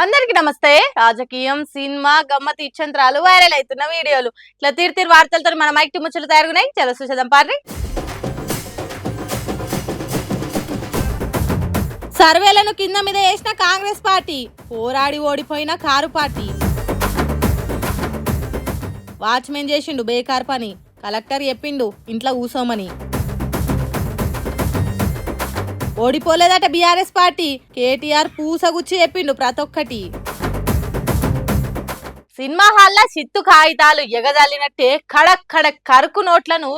అందరికి నమస్తే. రాజకీయం, సినిమా, గమ్మతి ఇచ్చంత్రాలు, వైరల్ అవుతున్న వీడియోలు ఇట్లా తీరు వార్తలతో మన మైక్ ముచ్చలు తయారున్నాయి. చలో చూసేద్దాం పార్రి. సర్వేలను కింద మీద వేసిన కాంగ్రెస్ పార్టీ, పోరాడి ఓడిపోయిన కారు పార్టీ. వాచ్మెన్ చేసిండు బేకార్ పని, కలెక్టర్ చెప్పిండు ఇంట్లో కూసోమని. ఓడిపోలేదట బీఆర్ఎస్ పార్టీ, కేటీఆర్ పూసగుచ్చి చెప్పిండు ప్రతి ఒక్కటి. సినిమా హాల్లో చిత్తు కాగితాలు ఎగజల్లినట్టే ఖడక్ ఖడక్ కరుకు నోట్లను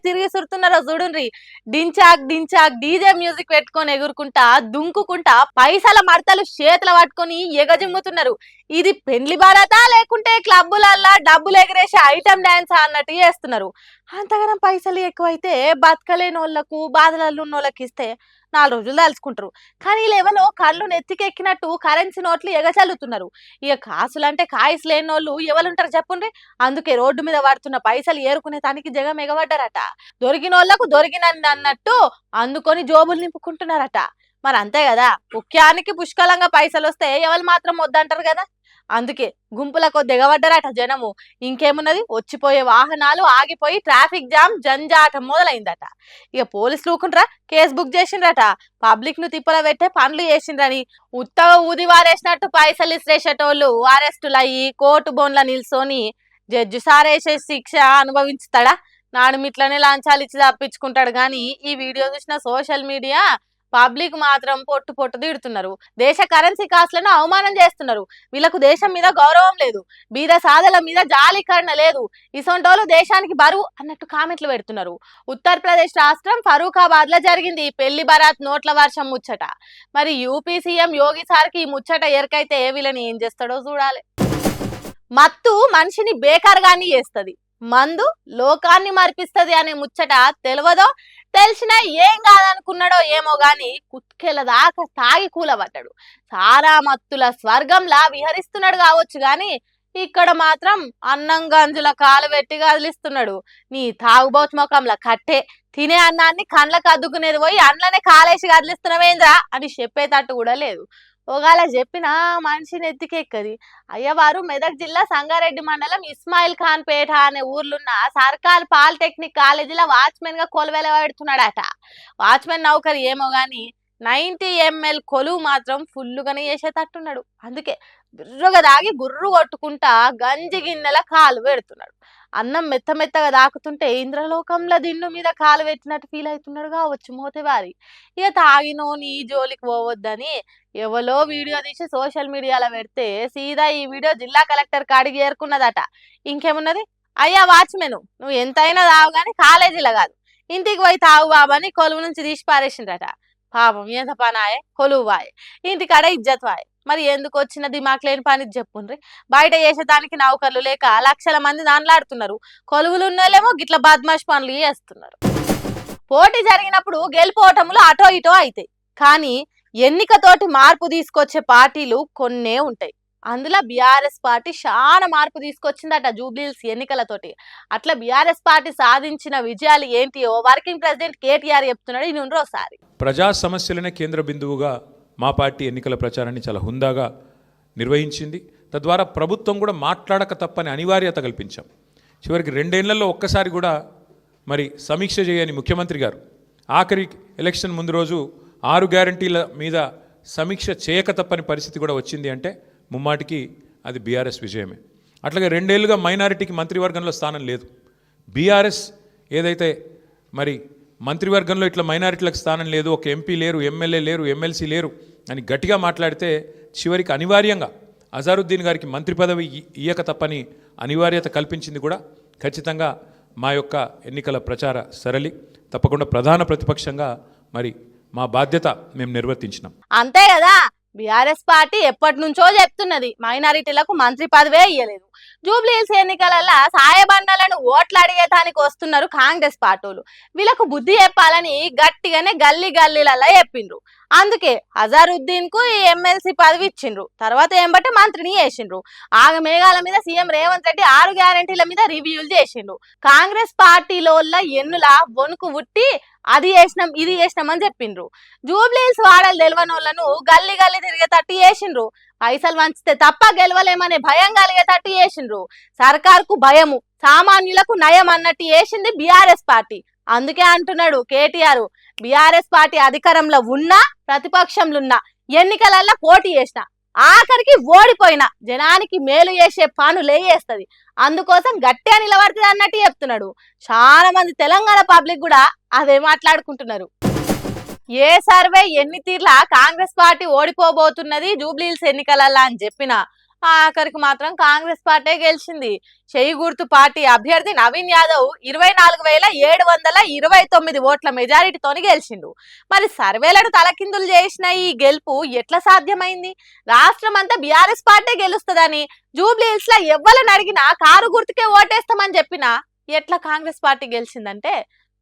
తిరిగి సురుతున్నారో చూడుండ్రి. డించాక్ డించాక్ డీజే మ్యూజిక్ పెట్టుకొని ఎగురుకుంటా దుంకుకుంటా పైసల మడతలు చేతుల పట్టుకొని ఎగజిమ్ముతున్నారు. ఇది పెండ్లి బారాతా లేకుంటే క్లబ్బులల్లా డబ్బులు ఎగరేసే ఐటమ్ డాన్స్ అన్నట్టు చేస్తున్నారు. అంతగానం పైసలు ఎక్కువైతే బతకలేని వాళ్ళకు బాధలలో ఉన్న వాళ్ళకి ఇస్తే 4 రోజులు దాల్చుకుంటారు. కానీ లేవలో కళ్ళు నెత్తికెక్కినట్టు కరెన్సీ నోట్లు ఎగచల్లుతున్నారు. ఇక కాసులంటే కాయసు లేని వాళ్ళు ఎవరుంటారు చెప్పండి. అందుకే రోడ్డు మీద పడుతున్న పైసలు ఏరుకునే దానికి జగం ఎగబడ్డారట. దొరికిన వాళ్ళకు దొరికినన్ని అన్నట్టు అందుకొని జోబులు నింపుకుంటున్నారట. మరి అంతే కదా, ముఖ్యానికి పుష్కలంగా పైసలు వస్తే ఎవరు మాత్రం వద్దంటారు కదా. అందుకే గుంపుల కొద్ది ఎగబడ్డారట జనము. ఇంకేమున్నది, వచ్చిపోయే వాహనాలు ఆగిపోయి ట్రాఫిక్ జామ్ జంజాటం మొదలైందట. ఇక పోలీసులు ఊకుండ్రా, కేసు బుక్ చేసిండ్రట. పబ్లిక్ ను తిప్పల పెట్టే పనులు చేసిండ్రని ఉత్తగా ఊది వారేసినట్టు పైసలు ఇసిరేసేటోళ్ళు అరెస్టులు అయ్యి కోర్టు బోన్ల నిల్సొని జడ్జి సారేసే శిక్ష అనుభవించుతాడా? నాడుమిట్లనే లాంఛాలు ఇచ్చి తప్పించుకుంటాడు. కానీ ఈ వీడియో చూసిన సోషల్ మీడియా పబ్లిక్ మాత్రం పొట్టు పొట్టు తిడుతున్నారు. దేశ కరెన్సీ కాస్ట్లను అవమానం చేస్తున్నారు. వీళ్ళకు దేశం మీద గౌరవం లేదు, బీద సాధల మీద జాలికరణ లేదు, ఇసొంటోళ్ళు దేశానికి బరువు అన్నట్టు కామెంట్లు పెడుతున్నారు. ఉత్తరప్రదేశ్ రాష్ట్రం ఫరూఖాబాద్ లో జరిగింది పెళ్లి బరాత్ నోట్ల వర్షం ముచ్చట. మరి యూపీ సీఎం యోగి సార్కి ఈ ముచ్చట ఎరకైతే వీళ్ళని ఏం చేస్తాడో చూడాలి. మత్తు మనిషిని బేకార్గాన్ని చేస్తుంది, మందు లోకాన్ని మరిపిస్తుంది అనే ముచ్చట తెలియదో తెలిసినా ఏం కాదనుకున్నాడో ఏమో గాని కుత్కెల దాకా తాగి కూలబట్టాడు. సారా మత్తుల స్వర్గంలా విహరిస్తున్నాడు కావచ్చు గాని ఇక్కడ మాత్రం అన్నం గంజుల కాలు పెట్టి కదిలిస్తున్నాడు. నీ తాగుబోతు ముఖంలా కట్టే తినే అన్నాన్ని కండ్లకు అద్దుకునేది పోయి అండ్లనే కాలేసి కదిలిస్తున్నావేంద్రా అని చెప్పేటట్టు కూడా లేదు. ఒకవేళ చెప్పినా మనిషిని ఎత్తికెక్కది. అయ్యవారు మెదక్ జిల్లా సంగారెడ్డి మండలం ఇస్మాయిల్ ఖాన్ పేట అనే ఊర్లున్న సర్కార్ పాలిటెక్నిక్ కాలేజీలో వాచ్మెన్ గా కొలువెల పెడుతున్నాడట. వాచ్మెన్ నౌకరి ఏమో గాని 90 ml కొలువు మాత్రం ఫుల్లుగానే చేసేటట్టున్నాడు. అందుకే బిర్రుగా దాగి గుర్రు కొట్టుకుంటా గంజి గిన్నెల కాలు పెడుతున్నాడు. అన్నం మెత్తగా దాకుతుంటే ఇంద్రలోకంలో దిండు మీద కాలు పెట్టినట్టు ఫీల్ అవుతున్నాడు కావచ్చు మోతేవారి. ఇక తాగినోని జోలికి పోవద్దని ఎవరో వీడియో తీసి సోషల్ మీడియాలో పెడితే సీదా ఈ వీడియో జిల్లా కలెక్టర్ కాడికి చేరుకున్నదట. ఇంకేమున్నది, అయ్యా వాచ్మెన్ నువ్వు ఎంతైనా తావు కానీ కాలేజీలో కాదు, ఇంటికి పోయి తాగు బాబని కొలువు నుంచి తీసి పారేసిండ్రట. పాపం ఎంత పనాయే, కొలువు వాయే, ఇంటికాడ ఇజ్జత్ వాయే. మరి ఎందుకు వచ్చిన దిమాక్ లేని పని చెప్పుండ్రి. బయట చేసేదానికి నౌకర్లు లేక లక్షల మంది దానిలాడుతున్నారు. కొలువులు ఉన్నోళ్ళేమో గిట్ల బద్మాష్ పనులు చేస్తున్నారు. పోటీ జరిగినప్పుడు గెలుపోవటములు అటో ఇటో అవుతాయి, కానీ ఎన్నికతోటి మార్పు తీసుకొచ్చే పార్టీలు కొన్నే ఉంటాయి. అందులో బీఆర్ఎస్ పార్టీ చాలా మార్పు తీసుకొచ్చిందట జూబ్లీహిల్స్ ఎన్నికలతోటి. అట్లా బీఆర్ఎస్ పార్టీ సాధించిన విజయాలు ఏంటియో వర్కింగ్ ప్రెసిడెంట్ కేటీఆర్ చెప్తున్నాడు. ఈ నుండి ఒకసారి ప్రజా సమస్యలనే కేంద్ర బిందువుగా మా పార్టీ ఎన్నికల ప్రచారాన్ని చాలా హుందాగా నిర్వహించింది. తద్వారా ప్రభుత్వం కూడా మాట్లాడక తప్పని అనివార్యత కల్పించాం. చివరికి 2 ఏళ్లలో ఒక్కసారి కూడా మరి సమీక్ష చేయని ముఖ్యమంత్రి గారు ఆఖరి ఎలక్షన్ ముందు రోజు 6 గ్యారంటీల మీద సమీక్ష చేయక తప్పని పరిస్థితి కూడా వచ్చింది అంటే ముమ్మాటికి అది బీఆర్ఎస్ విజయమే. అట్లాగే 2 ఏళ్లుగా మైనారిటీకి మంత్రివర్గంలో స్థానం లేదు. బీఆర్ఎస్ ఏదైతే మరి మంత్రివర్గంలో ఇట్లా మైనారిటీలకు స్థానం లేదు, ఒక ఎంపీ లేరు, ఎమ్మెల్యే లేరు, ఎమ్మెల్సీ లేరు అని గట్టిగా మాట్లాడితే చివరికి అనివార్యంగా అజారుద్దీన్ గారికి మంత్రి పదవి ఇయ్యక తప్పని అనివార్యత కల్పించింది కూడా ఖచ్చితంగా మా యొక్క ఎన్నికల ప్రచార సరళి. తప్పకుండా ప్రధాన ప్రతిపక్షంగా మరి మా బాధ్యత మేము నిర్వర్తించినాం. అంతే కదా, బీఆర్ఎస్ పార్టీ ఎప్పటి నుంచో చెప్తున్నది మైనారిటీలకు మంత్రి పదవే ఇయ్యలేదు, జూబ్లీహిల్స్ ఎన్నికలలో సాయబండలను ఓట్లు అడిగేటానికి వస్తున్నారు కాంగ్రెస్ పార్టీలు. వీళ్ళకు బుద్ధి చెప్పాలని గట్టిగానే గల్లీ గల్లీలలో చెప్పిండ్రు. అందుకే అజారుద్దీన్ కు ఈ ఎమ్మెల్సీ పదవి ఇచ్చిండ్రు. తర్వాత ఏంబట్టే మంత్రిని చేసిండ్రు. ఆగ మేఘాల మీద సీఎం రేవంత్ రెడ్డి 6 గ్యారెంటీల మీద రివ్యూలు చేసిండ్రు. కాంగ్రెస్ పార్టీలో ఎన్నుల వణుకు ఉట్టి అది చేసినాం ఇది చేసినాం అని చెప్పిండ్రు. జూబ్లీహిల్స్ వాడలు తెలియనోళ్లను గల్లీ గల్లీ తిరిగేటట్టు చేసిండ్రు. పైసలు వంచితే తప్ప గెలవలేమనే భయం కలిగేటట్టు చేసిండ్రు. సర్కార్కు భయము, సామాన్యులకు నయం అన్నట్టు చేసింది బీఆర్ఎస్ పార్టీ. అందుకే అంటున్నాడు కేటీఆర్, బీఆర్ఎస్ పార్టీ అధికారంలో ఉన్నా ప్రతిపక్షంలో ఉన్నా ఎన్నికలలో పోటీ చేసిన ఆఖరికి ఓడిపోయినా జనానికి మేలు చేసే పనులే చేస్తుంది, అందుకోసం గట్టిగా నిలబడుతుంది అన్నట్టు చెప్తున్నాడు. చాలా మంది తెలంగాణ పబ్లిక్ కూడా అదే మాట్లాడుకుంటున్నారు. ఏ సర్వే ఎన్ని తీర్ల కాంగ్రెస్ పార్టీ ఓడిపోబోతున్నది జూబ్లీహిల్స్ ఎన్నికలలో అని చెప్పినా ఆఖరికి మాత్రం కాంగ్రెస్ పార్టీ గెలిచింది. చెయ్యి గుర్తు పార్టీ అభ్యర్థి నవీన్ యాదవ్ 24,729 ఓట్ల మెజారిటీతోని గెలిచిండు. మరి సర్వేలను తలకిందులు చేసిన ఈ గెలుపు ఎట్లా సాధ్యమైంది? రాష్ట్రం అంతా బీఆర్ఎస్ పార్టీ గెలుస్తుందని జూబ్లీహిల్స్ లో ఎవ్వరని అడిగినా కారు గుర్తుకే ఓటేస్తామని చెప్పినా ఎట్లా కాంగ్రెస్ పార్టీ గెలిచిందంటే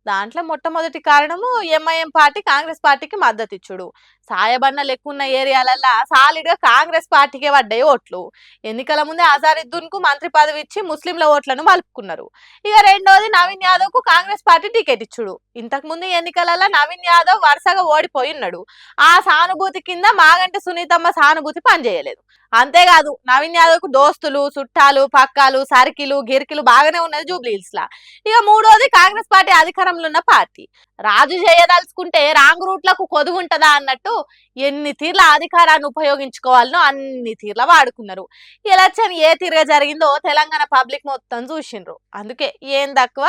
దాంట్లో మొట్టమొదటి కారణము ఎంఐఎం పార్టీ కాంగ్రెస్ పార్టీకి మద్దతు ఇచ్చుడు. సాయబన్న లెక్కున్న ఏరియాలల్లో సాలిడ్ గా కాంగ్రెస్ పార్టీకే పడ్డాయి ఓట్లు. ఎన్నికల ముందే అజారుద్దీన్ కు మంత్రి పదవి ఇచ్చి ముస్లింల ఓట్లను మలుపుకున్నారు. ఇక రెండోది నవీన్ యాదవ్ కు కాంగ్రెస్ పార్టీ టికెట్ ఇచ్చుడు. ఇంతకు ముందు ఎన్నికలలో నవీన్ యాదవ్ వరుసగా ఓడిపోయి ఉన్నాడు. ఆ సానుభూతి కింద మాగంటి సునీతమ్మ సానుభూతి పనిచేయలేదు. అంతేకాదు నవీన్ యాదవ్ కు దోస్తులు, చుట్టాలు, పక్కాలు, సర్కిలు, గిరికిలు బాగానే ఉన్నది జూబ్లీహిల్స్ లా. ఇక మూడోది కాంగ్రెస్ పార్టీ అధికారంలో ఉన్న పార్టీ. రాజు చేయదలుచుకుంటే రాంగ్ రూట్లకు కొదువుంటదా అన్నట్టు ఎన్ని తీర్ల అధికారాన్ని ఉపయోగించుకోవాలనో అన్ని తీర్ల వాడుకున్నారు. ఎలక్షన్ ఏ తీరుగా జరిగిందో తెలంగాణ పబ్లిక్ మొత్తం చూసిండ్రు. అందుకే ఏం తక్కువ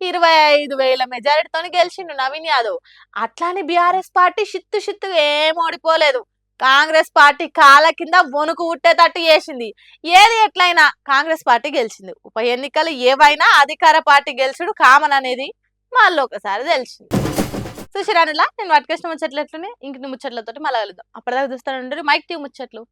25,000 మెజారిటీతో గెలిచిండు నవీన్ యాదవ్. అట్లానే బీఆర్ఎస్ పార్టీ షిత్తు ఏం ఓడిపోలేదు. కాంగ్రెస్ పార్టీ కాళ్ళ కింద వణుకు ఉట్టేటట్టు చేసింది. ఏది ఎట్లయినా కాంగ్రెస్ పార్టీ గెలిచింది. ఉప ఎన్నికలు ఏవైనా అధికార పార్టీ గెలిచుడు కామన్ అనేది మళ్ళీ ఒకసారి తెలిసింది. సుశిరానులా నేను వాటికేసిన ముచ్చట్లు ఎట్లునే ఇంక ముచ్చట్లతోటి మళ్ళీ కలుద్దాం. అప్పటిదాకా చూస్తాను మైక్ టీవీ ముచ్చట్లు.